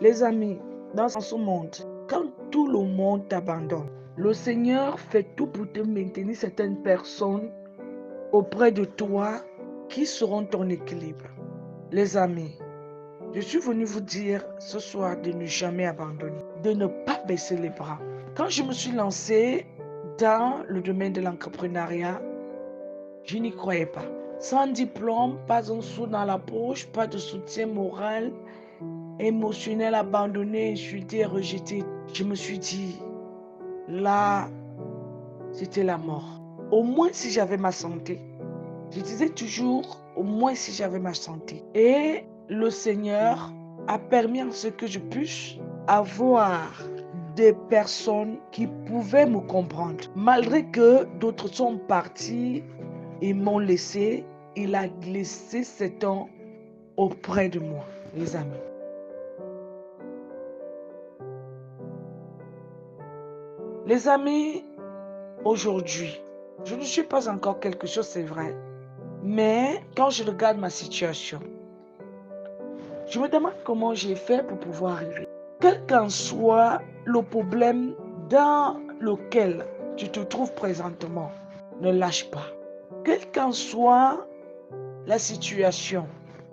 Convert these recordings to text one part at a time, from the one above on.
Les amis, dans ce monde, quand tout le monde t'abandonne, le Seigneur fait tout pour te maintenir certaines personnes auprès de toi qui seront ton équilibre. Les amis, je suis venu vous dire ce soir de ne jamais abandonner, de ne pas baisser les bras. Quand je me suis lancée dans le domaine de l'entrepreneuriat, je n'y croyais pas. Sans diplôme, pas un sou dans la poche, pas de soutien moral, émotionnel, abandonné, insulté, rejeté. Je me suis dit, là, c'était la mort. Au moins si j'avais ma santé. Je disais toujours, au moins si j'avais ma santé. Et le Seigneur a permis en ce que je puisse avoir des personnes qui pouvaient me comprendre. Malgré que d'autres sont partis et m'ont laissé, il a laissé cet homme auprès de moi, les amis. Les amis, aujourd'hui, je ne suis pas encore quelque chose, c'est vrai. Mais quand je regarde ma situation, je me demande comment j'ai fait pour pouvoir arriver. Quel qu'en soit le problème dans lequel tu te trouves présentement, ne lâche pas. Quelle qu'en soit la situation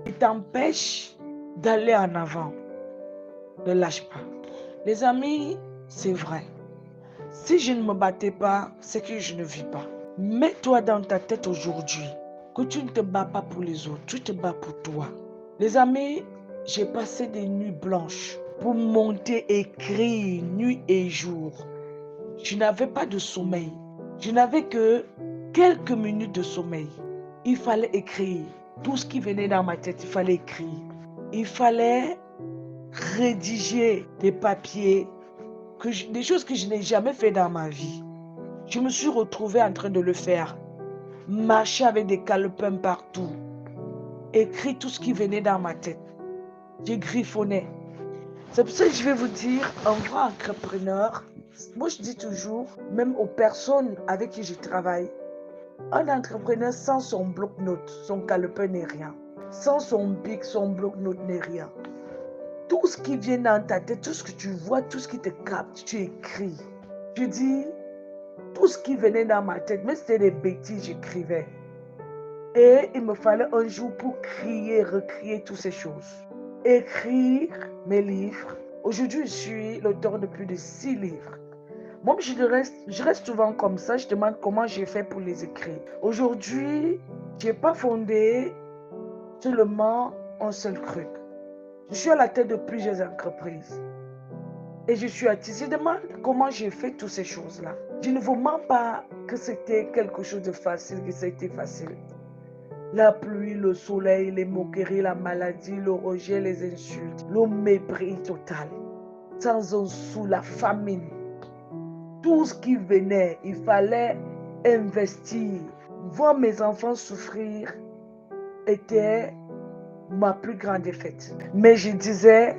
qui t'empêche d'aller en avant, ne lâche pas. Les amis, c'est vrai. Si je ne me battais pas, c'est que je ne vis pas. Mets-toi dans ta tête aujourd'hui que tu ne te bats pas pour les autres, tu te bats pour toi. Les amis, j'ai passé des nuits blanches pour monter, écrire nuit et jour. Je n'avais pas de sommeil. Je n'avais que quelques minutes de sommeil. Il fallait écrire. Tout ce qui venait dans ma tête, il fallait écrire. Il fallait rédiger des papiers, des choses que je n'ai jamais fait dans ma vie. Je me suis retrouvée en train de le faire. Marcher avec des calepins partout. Écrire tout ce qui venait dans ma tête. Je griffonnais. C'est pour ça que je vais vous dire, un vrai entrepreneur, moi je dis toujours, même aux personnes avec qui je travaille, un entrepreneur sans son bloc-notes, son calepin n'est rien. Sans son bic, son bloc-notes n'est rien. Tout ce qui vient dans ta tête, tout ce que tu vois, tout ce qui te capte, tu écris. Je dis, tout ce qui venait dans ma tête, même si c'était des bêtises, j'écrivais. Et il me fallait un jour pour crier, recrier toutes ces choses. Écrire mes livres. Aujourd'hui, je suis l'auteur de plus de 6 livres. Moi, je reste souvent comme ça. Je demande comment j'ai fait pour les écrire. Aujourd'hui, je n'ai pas fondé seulement un seul truc. Je suis à la tête de plusieurs entreprises. Et je suis artiste. Je demande comment j'ai fait toutes ces choses-là. Je ne vous mens pas que c'était quelque chose de facile, que ça a été facile. La pluie, le soleil, les moqueries, la maladie, le rejet, les insultes, le mépris total. Sans un sou, la famine. Tout ce qui venait, il fallait investir. Voir mes enfants souffrir était ma plus grande défaite. Mais je disais,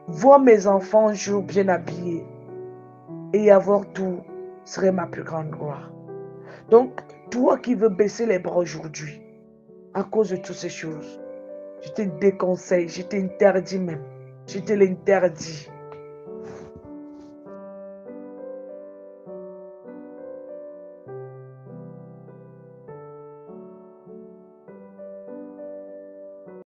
voir mes enfants un jour bien habillés et avoir tout serait ma plus grande gloire. Donc, toi qui veux baisser les bras aujourd'hui, à cause de toutes ces choses, je te déconseille, je t'interdis même. Je te l'interdis.